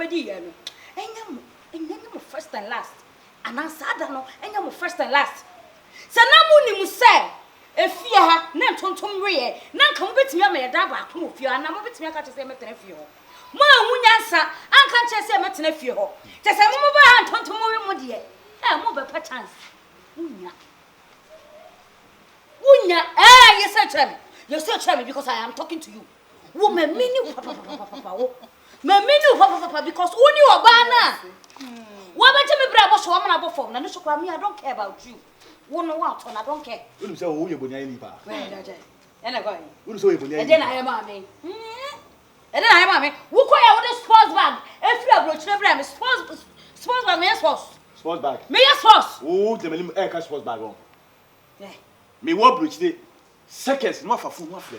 bedi ya no. Enyam first and last. Anansada no enyam first and last. Sanamu ni mu se efie ha na ntontom we na nka mo betimi ama yeda ba ko ofie ana mo betimi aka chese metena fie ho. Mo amunyansa anka chese metena fie ho. Chese mo ba ntontom we mo de mo be pa chance. Unya yes tell me because I am talking to you. Woman mini papa because only obana. What about me bravo so am na form na no so me I don't care about you. Won no what I don't care. You say wo ye bonya ni pa. Where jaje. Ena go. You say wo ye bonya. E dey na am ame. E dey na am ame. Wo ko ya wo the sports bag. E free abrochire bra me sports bag me sports bag. Me sports. Oh, the me e ka sports bag on. Yeah. Me wo abrochire seconds no afafu no afle.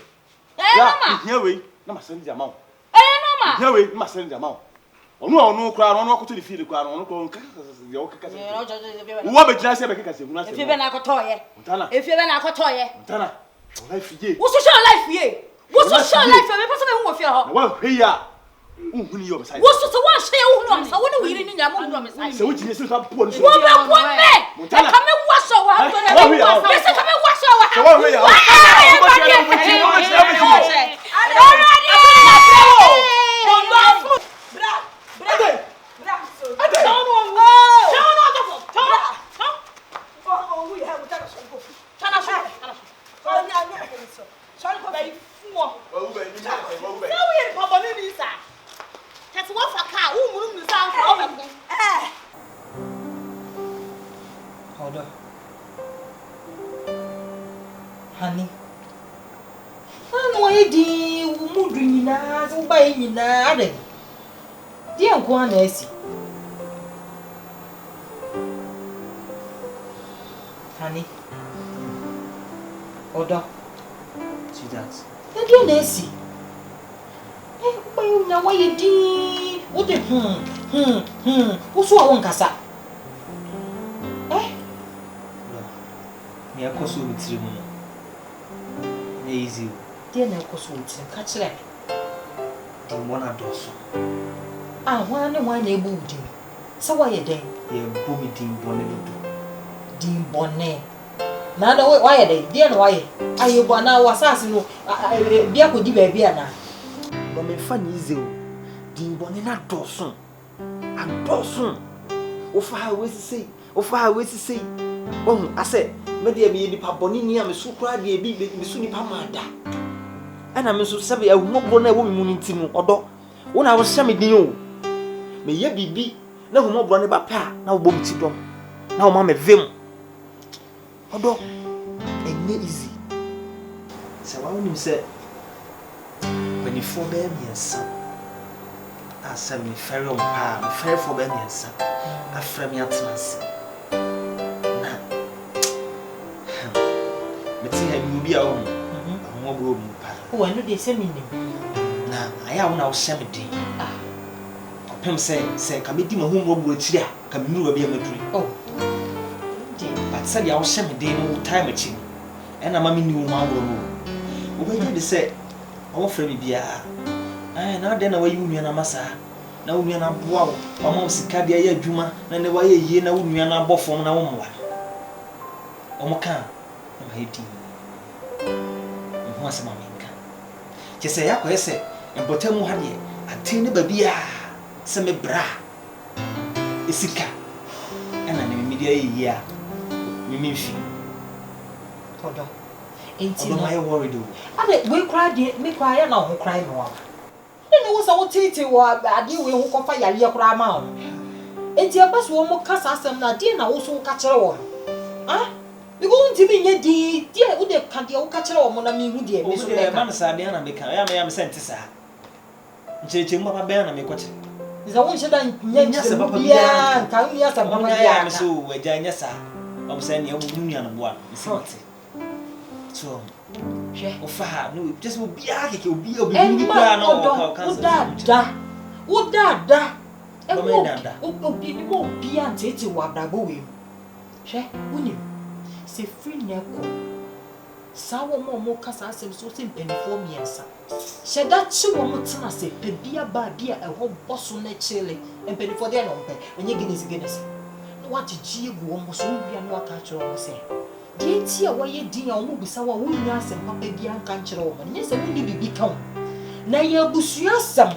Mama. Here we na ma send the amount. Mama. Here we ma send the amount. Onu kra onu akoto the field kra onu ko the o keka se. Wo be jina se be keka se hunu ase. If you be na akotoye. Ntana. If you be na akotoye. Ntana. Life ye. Wo social life ye. Wo social life me person me hu ofie ho. Na wa hwe ya. Unhuni yo beside. Wo so so wa hwe ya hu no amsa wo ne wiri ni nya mo hu no amsa. Se wo jine se so po no so. Wo be po me. E ka me waso wa do na me waso. Me se ka me waso wa. Se wo hwe ya. Honey. Why do you move in as by me now? Dear Guanesi. Honey. Order. See that? Again, Nancy. Now, why you did? What the what's wrong, Cassa? Me akoso mitiri mu. Na easy. Dear na akoso mitiri catch like. Di mona doso. One na ebu udi. So why you dey? Ye bo mi din bone dodo. Din bone. Na da why you dey? Dear na why? Ayo bo na wasase no bia ko di ba bia na. Bo me fa ni easy o. Din bone na doso. Adoso. O fa we say. Oh, I said, maybe me di paboni ni am so kra de bi me so ni pa mada. Ana me so sabe a wo bo na wo me mu ntinu odo. Wo na wo hye me din o. Me ye bibi na ho mo bro ne ba pa na wo bom ti dom. Na wo ma me vem. Odo. Enye easy. Se wa wonim se when you for be me ensa. Asa me ferry on pa, me ferry for be me ensa. Afra me atnase. Be a woman. I won't go. Oh, I know they send me. Now, I am now 70. Pim say, come into my home over here. Come you be a tree. Oh, but said I was 70 no time at him. And I'm a new man. When you say, oh, Freddy Bia, I now then away you and a massa. Now we are not wow, almost Cadia Juma, and the way ye know we are not both from now on. Omoka, I'm hating. Once a maminka. Just say, I say, and Botemo had ye, a tin babia, some bra. Isika, and an immediate year. We mean, Hold on. Ain't you my worry do? I let we cry, me cry, and I'll cry more. Then it was our tea or I deal with who can fire your grandma. Ain't your best woman cast us and I didn't also catch her on. Huh? You go to me, dear, would they can't you catch her on a me, dear, Miss Sadiana, I am sent to Sa. Chimma Banner, make what? Is a one shot and yes, Papa, yeah, come yes, and Papa, I am so, where Janessa. I'm sending your union one. So, oh, no, just will be a kick, you'll be a big plan. Would that, it won't be until what I go in. She, wouldn't you say free neck? Sawo mo kasa asem so se mpenifo miensa. Sheda chi wo mo tena se pebia ba bia eho boso na chile. Mpenifo de no mpe. Enye Guinness. No what ji egu wo mo so bia no aka kire wo se. De ti a wo ye din a wo bisa wa wo nya asem papa bia nka kire wo. Nye se wo ni bibi kan. Na ye busua asem.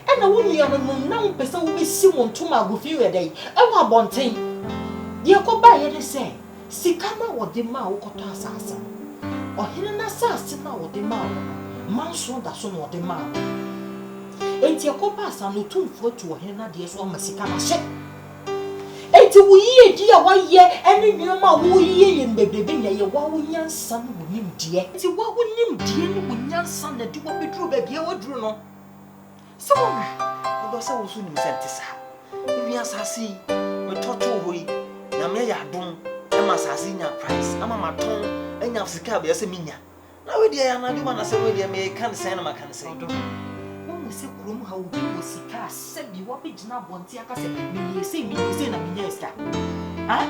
E na wo nua no na wo pese wo besi mo ntoma agofi we dai. E wo abonten. De ko ba ye de se. Sika na wo de ma wo koto asasa. Ohene na sase na wo de ma wo. Manso da so no de ma wo. Enti akopa asa no tumfo tu ohene na de so amasika na hye. Enti wo yie di a wa ye ene nyoma wo yie ye mbebebe nya ye wa wo nyansa no wo nim de. Enti wa wo nim de no wo nyansa na de wo bedru ba bia wo dru no. So wo do se wo so nim sente sa. Ewi asase me toto hoi na me ya dum e ma asase nya price ama maton enya sika be se minya. Na we dia ya na duma na se we dia me kan sen na makan sen. Se kurom ha obi wo sika se bi wo begina bonti aka se me se na me sika. Huh?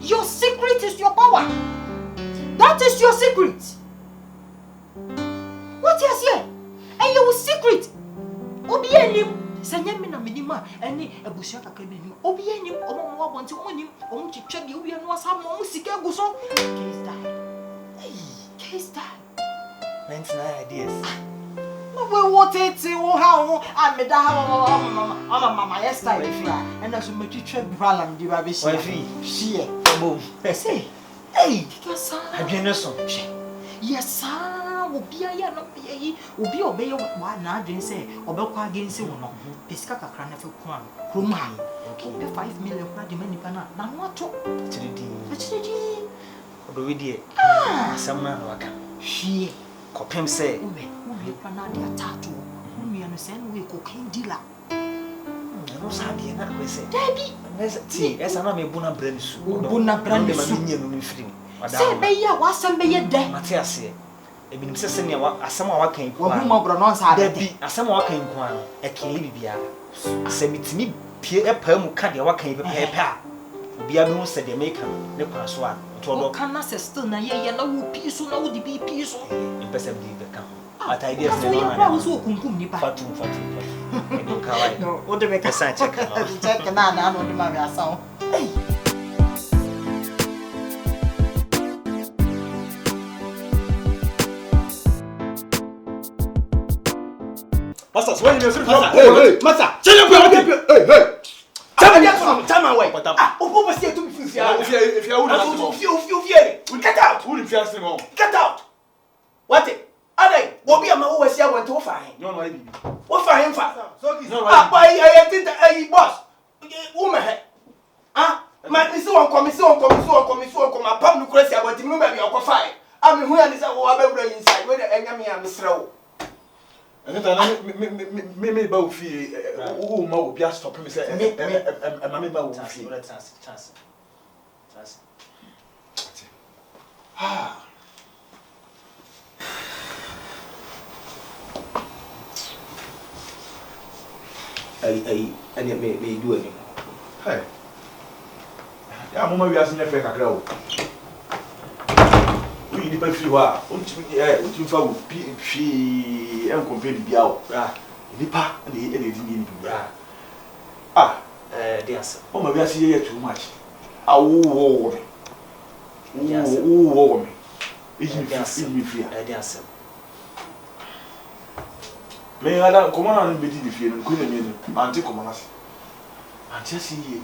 Your secret is your power. That is your secret. What is here? And your secret. Obi enim se nyame na menima ene abusia kakra bi nim. Obi enim omo mo bonti onim omo twetwa bi obi anu asa mo sika gu so. Case die. Hey, case die. 99 ideas. We what it wo ha I made mama yes time and I should make you trip bralam di ba be she she boom say hey because adwene so yes obi aya no yi obi obey wa na adwen say obekwa against wo no pesika kakra na fe ku an krom ha okay 5 million kwa de mani pa na no ato chiridi odo we die asam na waka she kopem say we pana de atatu we no say we cocaine dealer no sabe na ko say Debbie ti esa na me buna Bernice buna Bernice nye no mfiri say be ya wasam be ye de mate ase ebinim sese ne asam a wakan ku wa mu bro no sa Debbie asam a wakan ku an e kele bibia asamitimi pie e pa mu ka de wakan pepepe a bia be hu se de make ne kwa so a to do kana se still na ye na wo pi so na wo di bi pi so impesa bi be ka but ideas so ye kwa so kunkum ni pa fatu no kawai no o de be ka sa check check na no de ma me asan hey Master, when you hey, master, change your hey. Tell me why. Ah, o você tu me fia. If you we get out. Who the first name? Get out. What it? Ade, wo bi ama wo wasi awon to fa hin. No, no, baby. Wo fa hin fa. So this. Ah, boy, I think that boss. Wo me he. Ah, my me so on come apam no kurasi awon tim no ba bi okofa. Ah, me hu ya ni say wo abawura inside. We dey enya me am srew. Me ba ofi o ma obi a stop me say me ba ofi chance ah ai me do ani hey ya mo ma wi asin fe kakra o we ni pa fi wa untimi fa wo pi en compare bia o nipa na e di ni bia dance o ma wi asin ye too much awo me me fi dance me ala comment on be di fi no ko na mi no anti comment asi anti asi ye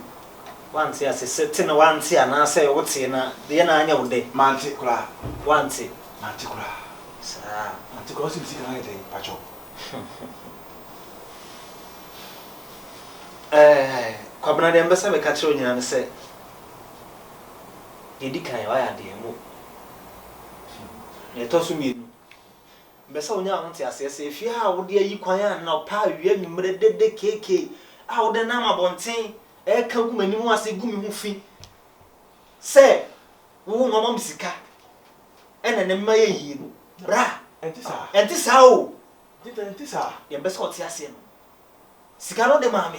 wanti ase sete na wanti ana say wote na de na anya wo de manti kula wanti sa manti kula si ka na de pacho kwabena de mbesa be ka kire onyina ne say edi kan wa ya de mu ne to so mienu mbesa onya wanti ase say fi ha wo de yi kwan ya na pa awie nwumre dede keke a wo de na mabonten e ka gu mani mu ase gu mi hu fi se wo no ma misika ena ne ma ye yi no bra enti sa o enti sa ye be so ti ase no sika no de ma me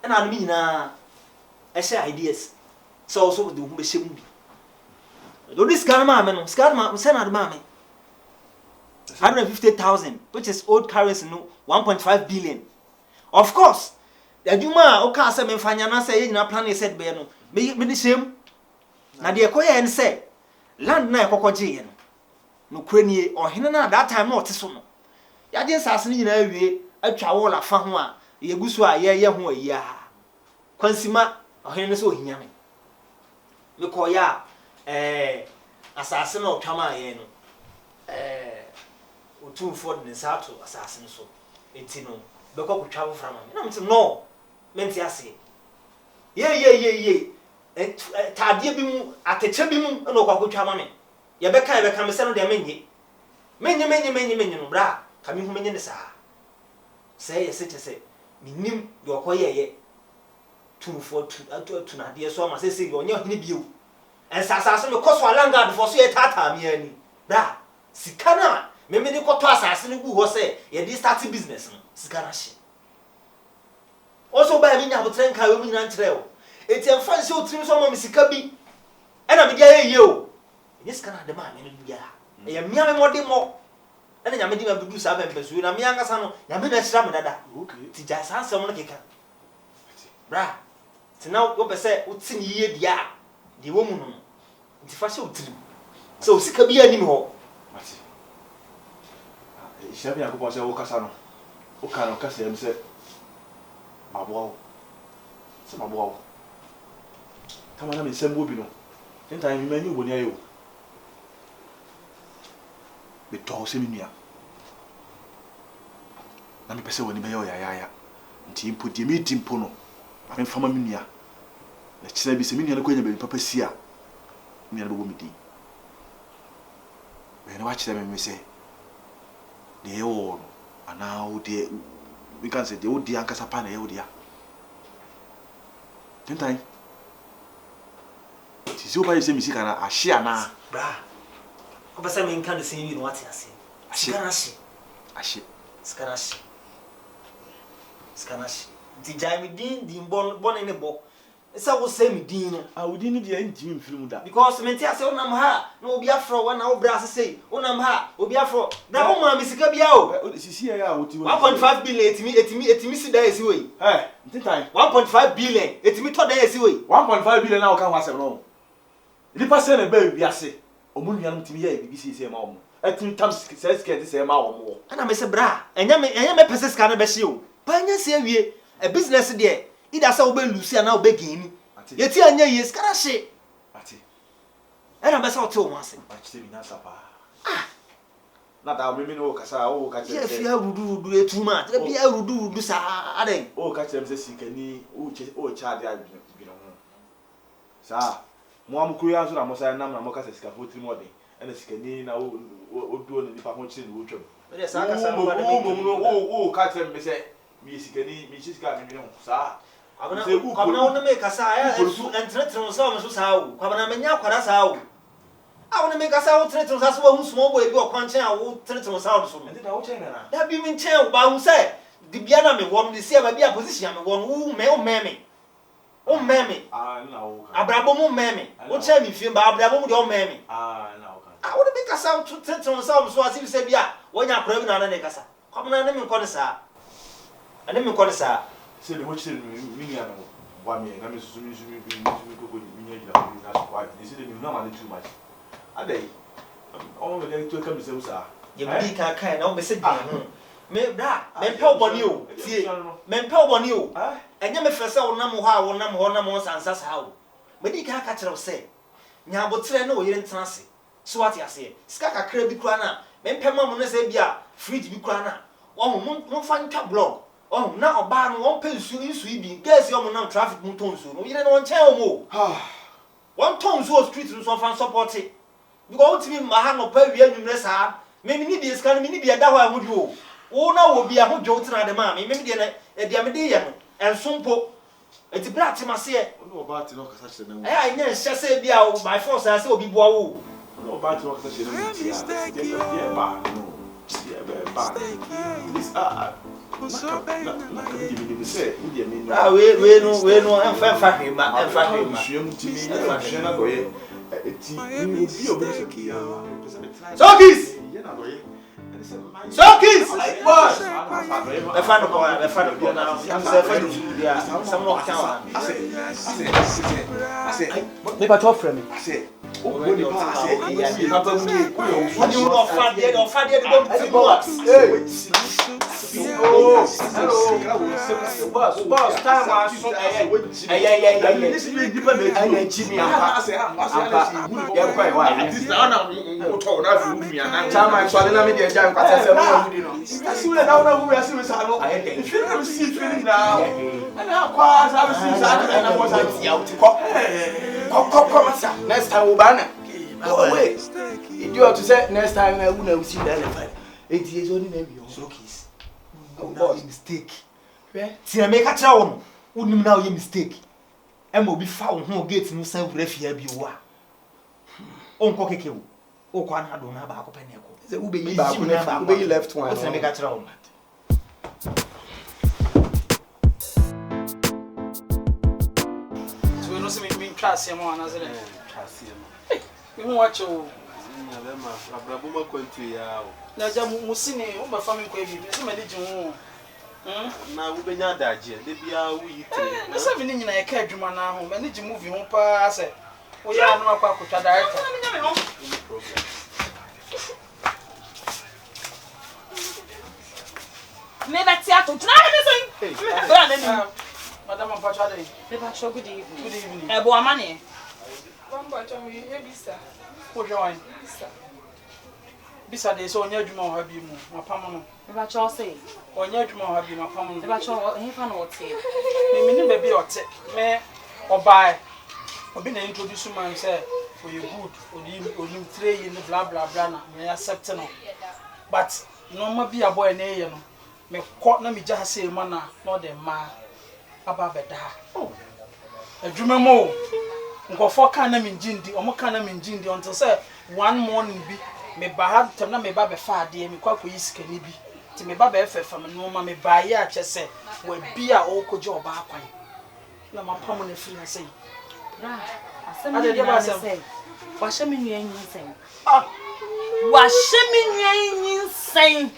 ena no mi nyina e share ideas so also de hu be shemu bi This Scanma, Scanma, Senate Mammy. 150,000, which is old currency, no 1.5 billion. Of course, the Duma, Oka, Sam, and Fanyana say in a plan said, Beno, me the same. Nadia Koya and say, land na Cocojian. No cranny or Hinana that time not so. Ya just asking in every a chawola fanwa, Yaguswa, ya. Consima, or Henneso Hinyami. Look, ya, assassin of Tama, two for the Sato assassin so. It's no, because we travel from him. No, Mentiasi. Ye. Tadiabim at the Chebim, no Kakuchamame. Yabeka become a son of the many, bra, coming from the Sa. Say a city say, Minim, your quiet. 2 for 2 Nadia so much say on your you. And Sassason will cost 1 langa for say tata me. Bra, Sikana. Maybe they got to assassin who was say, yeah, this starting business. Scarashi. Also, by me, I will train Kawin and trail. It's a fun show to some of Missy Cubby. And I'm a yo. This cannot demand any beer. I am young more. And I'm a do something, but I'm young as I am in a slam that. Okay. To just answer someone like a bra. So now, what I say, what's in ye, the woman. It's a fashion trip. So, sick be anymore. Shabi akoko se wo kasa no. O ka no kasa em se maboa. Se maboa. Kama na me sembo bi no. Ntan mi mani oboni ayo. Be to se mi nua. Na me pese woni be yo ya. Nti impo di mi timpo no. Ma me fama mi nua. Na kira bi se mi nua no kwanya be papa si a. Mi na be wo mi di. Me na wa kira me se the old and now we can say the old dear Cassapana, old dear. Ntentan. Tis over the same sick and a share now. Bra. Over some can see you what I say. Scanash. The Jamie Dean, the born in a book. So was same Dean. I would need the engine film that. Because Mentia say, Onamha, no be afro one our brass say, Onamha, will be afro. Now, Mamma, Miss Gabiao. This is here, 1.5 billion, it me there is way. Hey, Ntentan. 1.5 billion, it me told there is way. 1.5 billion now can was wrong. The person a baby, I say, Omunian to me, BBC say, Mom. At 2 times says, get this amount more. And I miss a bra, and Yammy Pesses can be you. Pioneer say, a business there. It has all been Lucia now begging. Yet, yes, can I say? And I'm a to once. Ah, not our women or Cassa, oh, catch if you have to do it too much. Let me out do this. Oh, catch them, says Sinkany, oh, child, I been on. Sir, Mom Kurias, I must have number Mocas scaffold morning, and the Sinkany now would do the department in Woodrum. Oh, catch them, Miss Sinkany, Mrs. Gavin, sir. I'm not to make a sigh and threaten on some who's how. Quabana, Quarasao. I want to make us out threaten us one small way your conscience will threaten us out. That be mean child, but who say the piano me won't see my beer position, one who may mammy. Oh, mammy. Ah, no. Abrabo mammy. What shall me feel by Abrabo your mammy? Ah, no. I want to make us out to threaten on some so as if you say, yeah, when you're craving on a necasa. Come on, let me call this out. And let me call this out. Say the watch me 1 minute. I'm assuming you go normally too much. A day. All the day to come to Sousa. You can't kind of message. Me, bra, men help on you. Men help on you. And you may first say, no, how, no, answers how. But you can't catch it, say. Now, but no, you didn't transit. So what you say? Skaka crabby crana. Men Pemma say, be a free to be crana. One fine cat blog. Oh, now ban one pencil in Sweden. Guess you're not traffic mountains. You don't want to tell more. 1 ton so street and so fan support it. You go to me, my hand of pay numerous hard. Maybe need this kind of media that way would you. Oh, now will be a whole joke to the mammy, maybe a diamedian and sumpo. It's a brat to my say. No, about no such a name. I just say, dear, my force I will be wow. No, about no such a name. This are. We no, I'm Sokis! Sokis! Boss! The fan of boy, the fan of boy now. I'm some more town. I say, Maybe I talk from me. I say, oh, when you pass, I say, you have to me. When you are fat, you are fat, you are boss, time was so. This is really dependent. I say, I'm quite wild. This is the honor of time I saw the media. That's who I know who I see with Salo. I feel see feeling now. And how far I was and I was out to come. Next time, Ubana. Go away. If you have to say next time, I will see the elephant. 8 years only, maybe your Sokis. Oh, boss, mistake. See, I make a town. Wouldn't now your mistake. And will be found who gets no self refuge. You are. Uncle Kiko. Oh, I don't have a penny. The Ubi left one. What's the make a town? So we don't see me class him on as a class him. You watch you. Abrabuma country. Naja Musini, my family could be managing. Now we been at that year. They be our week. The 7 in a carriage man now, managing movie home pass. We are not a quick director. Never theatre. Madam Pachade, Never show good evening. Good evening. A boy money. One batch of me, sir. Who join? Sir. Bisa so nya dwuma ha bi mu mapam no Never show say. onya dwuma ha bi mapam no Never show he fan what say. me ni baby ote me obai obi na introduce man say for you good onim three in blah blah blah na me accept no but no ma bi aboy na ye no me ko na me ja say ma na no de ma aba beda oh adwuma mo nkofo kan na me njindi omo kan na me njindi until say one morning bi me ba ha tem na me ba be fa ade me kwa koyi sikani bi ti me ba be fefa me no ma me ba ye a chese wa bi a o koje oba akwan na ma pam na fi na sei Bra, asem ni ba say. Wa hye me nua nyin sen. ah Wa hye me nua nyin sen.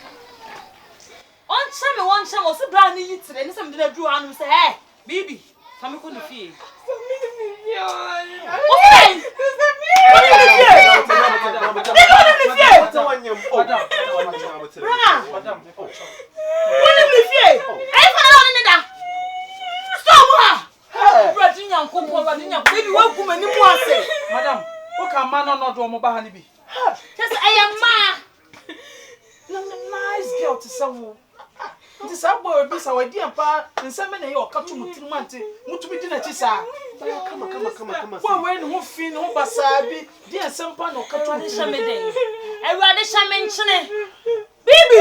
On chame won chame o se bra ni yitire ni se me de dru anu say eh bibi fami ko ni fie. Madam, what can man not do mobile be? Just I am ma. Nice girl to some. It is a boy, be so idea, pa, and some men are cut to Mutimante, Mutumidina Chisa. Come. Well, when who fin, who basabi, dear some pan or cut to Shame day. I rather shaman chine. Baby.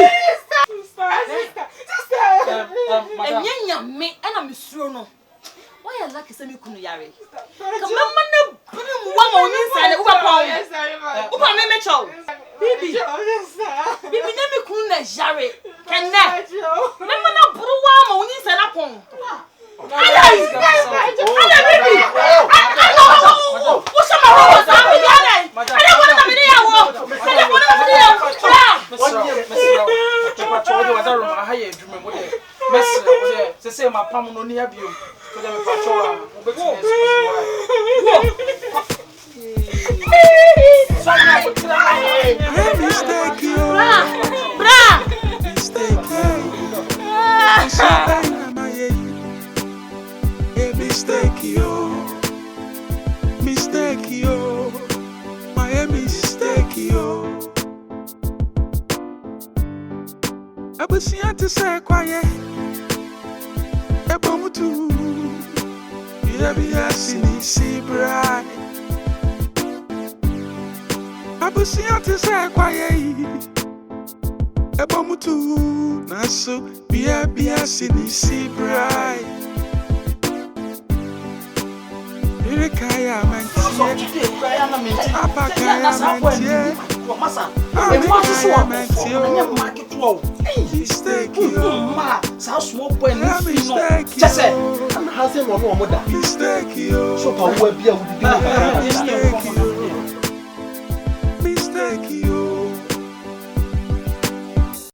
And young me and I'm no. Why I like semi kunu yare? Come mama na brim one on inside over pound. Upa me mecho. Bibi. Bibi na me kunu na yare. Kenna. Mama na bru one on inside na pon. Ala bibi. What's my wrong? I don't want to be there. I don't want to be there. Say my palm no near you. So them patrol. To say quiet, a bomb to be a silly bright. I will see to say quiet, a bomb to Nasu be a silly bright. Kaya mistake you. So small boy just say I'm having one more mistake you. So power be a